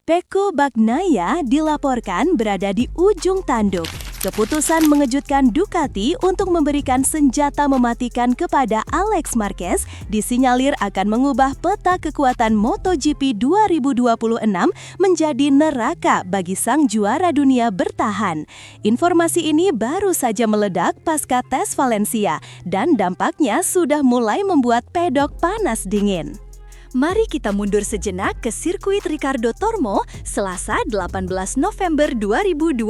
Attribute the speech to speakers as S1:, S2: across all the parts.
S1: Pecco Bagnaia dilaporkan berada di ujung tanduk. Keputusan mengejutkan Ducati untuk memberikan senjata mematikan kepada Alex Marquez disinyalir akan mengubah peta kekuatan MotoGP 2026 menjadi neraka bagi sang juara dunia bertahan. Informasi ini baru saja meledak pasca tes Valencia dan dampaknya sudah mulai membuat pedok panas dingin. Mari kita mundur sejenak ke sirkuit Ricardo Tormo, Selasa 18 November 2025.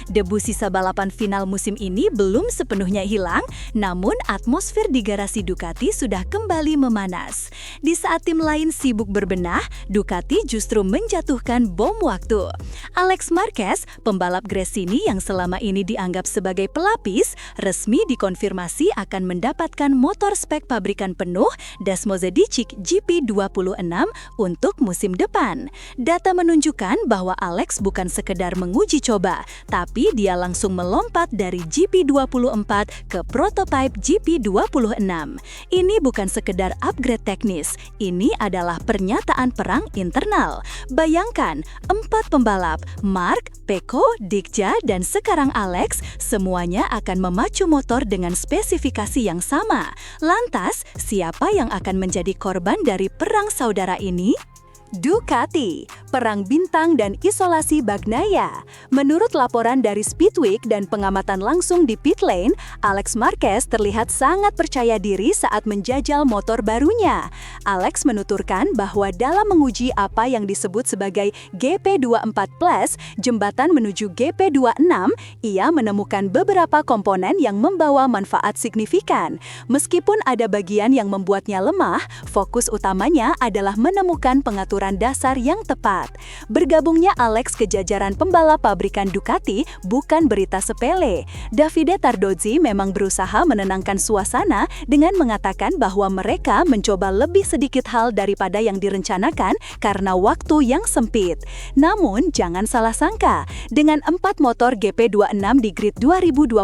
S1: Debu sisa balapan final musim ini belum sepenuhnya hilang, namun atmosfer di garasi Ducati sudah kembali memanas. Di saat tim lain sibuk berbenah, Ducati justru menjatuhkan bom waktu. Alex Marquez, pembalap Gresini yang selama ini dianggap sebagai pelapis, resmi dikonfirmasi akan mendapatkan motor spek pabrikan penuh Desmosedici GP26 untuk musim depan. Data menunjukkan bahwa Alex bukan sekedar menguji coba, tapi dia langsung melompat dari GP24 ke prototype GP26. Ini bukan sekedar upgrade teknis, ini adalah pernyataan perang internal. Bayangkan, 4 pembalap, Marc, Pecco, Dikja, dan sekarang Alex, semuanya akan memacu motor dengan spesifikasi yang sama. Lantas, siapa yang akan menjadi korban dari perang saudara ini? Ducati, perang bintang dan isolasi Bagnaia. Menurut laporan dari Speedweek dan pengamatan langsung di pit lane, Alex Marquez terlihat sangat percaya diri saat menjajal motor barunya. Alex menuturkan bahwa dalam menguji apa yang disebut sebagai GP24+, jembatan menuju GP26, ia menemukan beberapa komponen yang membawa manfaat signifikan. Meskipun ada bagian yang membuatnya lemah, fokus utamanya adalah menemukan pengaturan dasar yang tepat. Bergabungnya Alex ke jajaran pembalap pabrikan Ducati bukan berita sepele. Davide Tardozzi memang berusaha menenangkan suasana dengan mengatakan bahwa mereka mencoba lebih sedikit hal daripada yang direncanakan karena waktu yang sempit. Namun, jangan salah sangka, dengan 4 motor GP26 di grid 2026,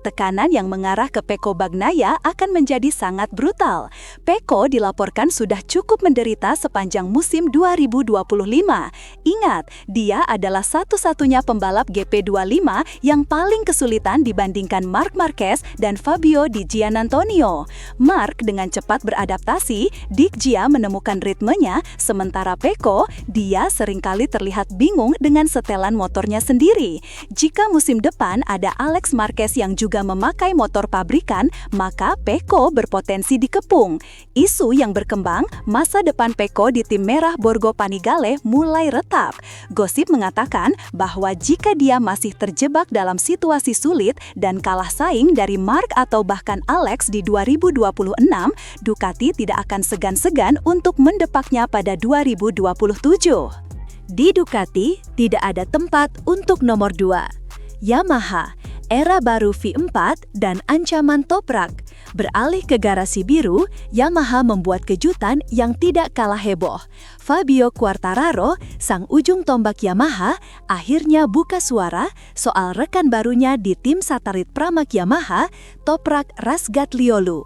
S1: tekanan yang mengarah ke Pecco Bagnaia akan menjadi sangat brutal. Pecco dilaporkan sudah cukup menderita sepanjang musim 2025. Ingat, dia adalah satu-satunya pembalap GP25 yang paling kesulitan dibandingkan Marc Marquez dan Fabio Di Giannantonio. Marc dengan cepat beradaptasi, Dikja menemukan ritmenya, sementara Pecco, dia seringkali terlihat bingung dengan setelan motornya sendiri. Jika musim depan ada Alex Marquez yang juga memakai motor pabrikan, maka Pecco berpotensi dikepung. Isu yang berkembang, masa depan Pecco di tim merah Borgo Panigale mulai retak. Gosip mengatakan bahwa jika dia masih terjebak dalam situasi sulit dan kalah saing dari Marc atau bahkan Alex di 2026, Ducati tidak akan segan-segan untuk mendepaknya pada 2027. Di Ducati, tidak ada tempat untuk nomor 2. Yamaha, era baru V4 dan ancaman Toprak. Beralih ke garasi biru, Yamaha membuat kejutan yang tidak kalah heboh. Fabio Quartararo, sang ujung tombak Yamaha, akhirnya buka suara soal rekan barunya di tim satelit Pramac Yamaha, Toprak Razgatlioglu.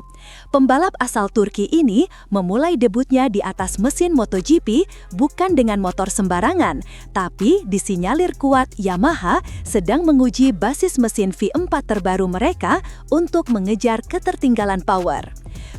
S1: Pembalap asal Turki ini memulai debutnya di atas mesin MotoGP bukan dengan motor sembarangan, tapi disinyalir kuat Yamaha sedang menguji basis mesin V4 terbaru mereka untuk mengejar ketertinggalan power.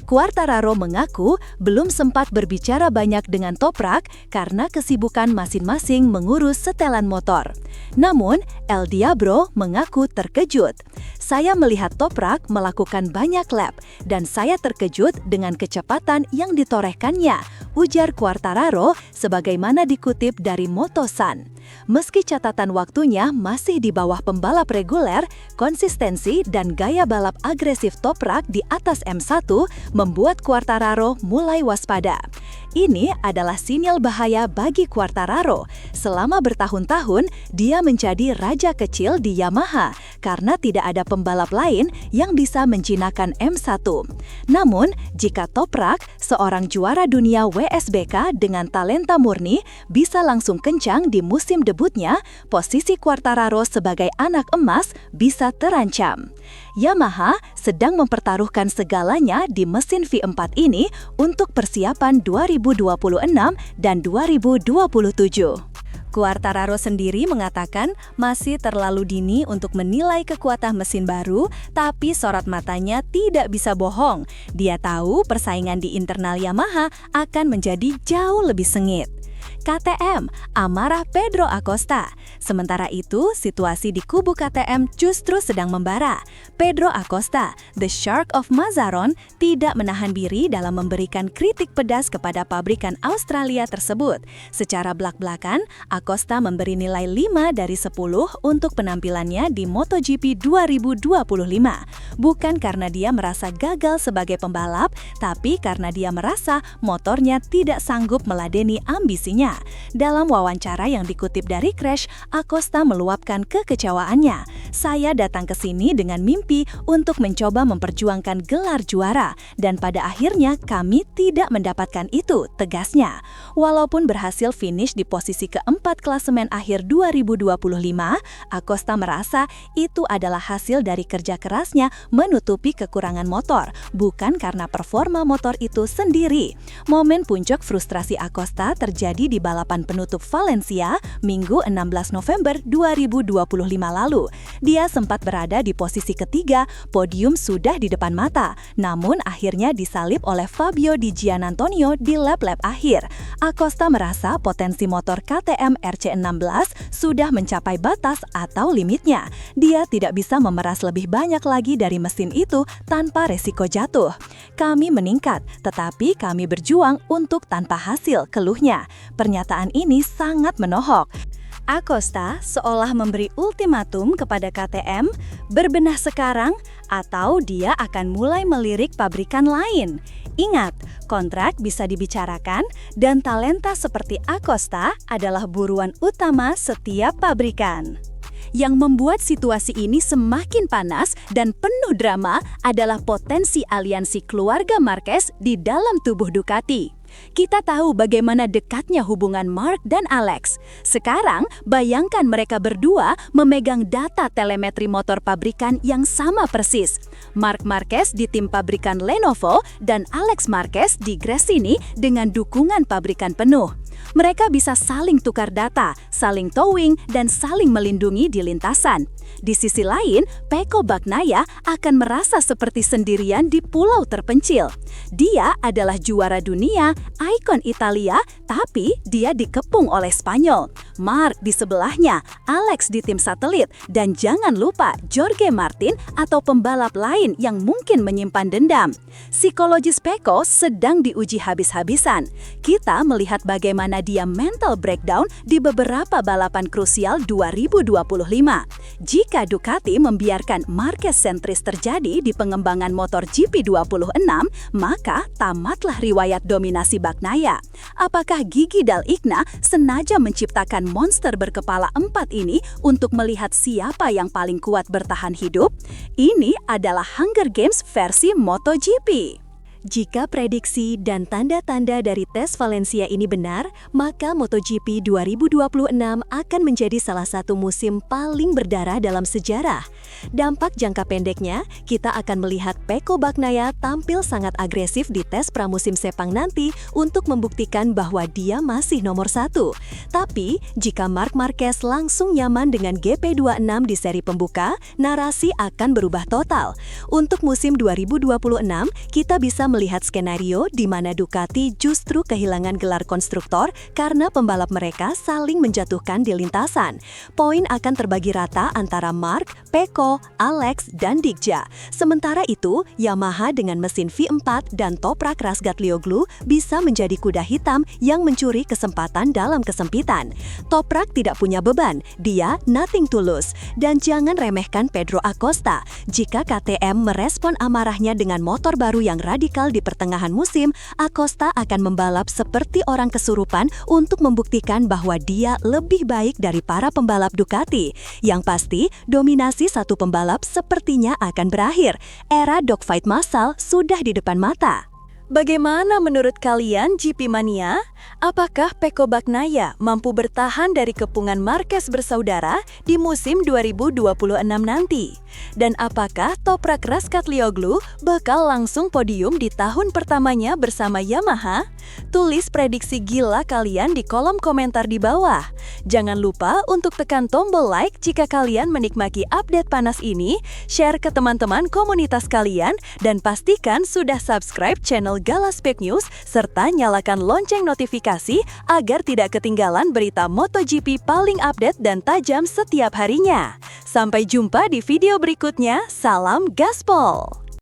S1: Quartararo mengaku belum sempat berbicara banyak dengan Toprak karena kesibukan masing-masing mengurus setelan motor. Namun, El Diablo mengaku terkejut. Saya melihat Toprak melakukan banyak lap dan saya terkejut dengan kecepatan yang ditorehkannya, ujar Quartararo sebagaimana dikutip dari Motosan. Meski catatan waktunya masih di bawah pembalap reguler, konsistensi dan gaya balap agresif Toprak di atas M1 membuat Quartararo mulai waspada. Ini adalah sinyal bahaya bagi Quartararo. Selama bertahun-tahun, dia menjadi raja kecil di Yamaha karena tidak ada pembalap lain yang bisa menjinakkan M1. Namun, jika Toprak, seorang juara dunia WSBK dengan talenta murni, bisa langsung kencang di musim debutnya, posisi Quartararo sebagai anak emas bisa terancam. Yamaha sedang mempertaruhkan segalanya di mesin V4 ini untuk persiapan 2026 dan 2027. Quartararo sendiri mengatakan masih terlalu dini untuk menilai kekuatan mesin baru, tapi sorot matanya tidak bisa bohong. Dia tahu persaingan di internal Yamaha akan menjadi jauh lebih sengit. KTM amarah Pedro Acosta. Sementara itu, situasi di kubu KTM justru sedang membara. Pedro Acosta, the Shark of Mazaron, tidak menahan diri dalam memberikan kritik pedas kepada pabrikan Australia tersebut. Secara belak-belakan, Acosta memberi nilai 5 dari 10 untuk penampilannya di MotoGP 2025. Bukan karena dia merasa gagal sebagai pembalap, tapi karena dia merasa motornya tidak sanggup meladeni ambisinya. Dalam wawancara yang dikutip dari Crash, Acosta meluapkan kekecewaannya. Saya datang ke sini dengan mimpi untuk mencoba memperjuangkan gelar juara, dan pada akhirnya kami tidak mendapatkan itu, tegasnya. Walaupun berhasil finish di posisi keempat klasemen akhir 2025, Acosta merasa itu adalah hasil dari kerja kerasnya menutupi kekurangan motor, bukan karena performa motor itu sendiri. Momen puncak frustrasi Acosta terjadi di balapan penutup Valencia, Minggu 16 November 2025 lalu. Dia sempat berada di posisi ketiga, podium sudah di depan mata, namun akhirnya disalip oleh Fabio Di Giannantonio di lap-lap akhir. Acosta merasa potensi motor KTM RC16 sudah mencapai batas atau limitnya. Dia tidak bisa memeras lebih banyak lagi dari mesin itu tanpa resiko jatuh. Kami meningkat, tetapi kami berjuang untuk tanpa hasil, keluhnya. Pernyataan ini sangat menohok. Acosta seolah memberi ultimatum kepada KTM, berbenah sekarang atau dia akan mulai melirik pabrikan lain. Ingat, kontrak bisa dibicarakan dan talenta seperti Acosta adalah buruan utama setiap pabrikan. Yang membuat situasi ini semakin panas dan penuh drama adalah potensi aliansi keluarga Marquez di dalam tubuh Ducati. Kita tahu bagaimana dekatnya hubungan Marc dan Alex. Sekarang, bayangkan mereka berdua memegang data telemetri motor pabrikan yang sama persis. Marc Marquez di tim pabrikan Lenovo dan Alex Marquez di Gresini dengan dukungan pabrikan penuh. Mereka bisa saling tukar data, saling towing, dan saling melindungi di lintasan. Di sisi lain, Pecco Bagnaia akan merasa seperti sendirian di pulau terpencil. Dia adalah juara dunia, ikon Italia, tapi dia dikepung oleh Spanyol. Marc di sebelahnya, Alex di tim satelit, dan jangan lupa Jorge Martin atau pembalap lain yang mungkin menyimpan dendam. Psikologis Pecco sedang diuji habis-habisan. Kita melihat bagaimana dia mental breakdown di beberapa balapan krusial 2025. Jika Ducati membiarkan Marquez sentris terjadi di pengembangan motor GP26, maka tamatlah riwayat dominasi Bagnaia. Apakah Gigi Dall'Igna sengaja menciptakan monster berkepala 4 ini untuk melihat siapa yang paling kuat bertahan hidup? Ini adalah Hunger Games versi MotoGP. Jika prediksi dan tanda-tanda dari tes Valencia ini benar, maka MotoGP 2026 akan menjadi salah satu musim paling berdarah dalam sejarah. Dampak jangka pendeknya, kita akan melihat Pecco Bagnaia tampil sangat agresif di tes pramusim Sepang nanti untuk membuktikan bahwa dia masih nomor 1. Tapi, jika Marc Marquez langsung nyaman dengan GP26 di seri pembuka, narasi akan berubah total. Untuk musim 2026, kita bisa melihat skenario di mana Ducati justru kehilangan gelar konstruktor karena pembalap mereka saling menjatuhkan di lintasan. Poin akan terbagi rata antara Marc, Pecco, Alex, dan Digja. Sementara itu, Yamaha dengan mesin V4 dan Toprak Razgatlioglu bisa menjadi kuda hitam yang mencuri kesempatan dalam kesempitan. Toprak tidak punya beban, dia nothing to lose. Dan jangan remehkan Pedro Acosta. Jika KTM merespon amarahnya dengan motor baru yang radikal
S2: Misal di pertengahan musim, Acosta akan membalap seperti orang kesurupan untuk membuktikan bahwa dia lebih baik dari para pembalap Ducati. Yang pasti, dominasi satu pembalap sepertinya akan berakhir. Era dogfight massal sudah di depan mata.
S1: Bagaimana menurut kalian GP Mania? Apakah Pecco Bagnaia mampu bertahan dari kepungan Marquez bersaudara di musim 2026 nanti? Dan apakah Toprak Razgatlioglu bakal langsung podium di tahun pertamanya bersama Yamaha? Tulis prediksi gila kalian di kolom komentar di bawah. Jangan lupa untuk tekan tombol like jika kalian menikmati update panas ini, share ke teman-teman komunitas kalian, dan pastikan sudah subscribe channel Galaspek News serta nyalakan lonceng notifikasi agar tidak ketinggalan berita MotoGP paling update dan tajam setiap harinya. Sampai jumpa di video berikutnya. Salam gaspol!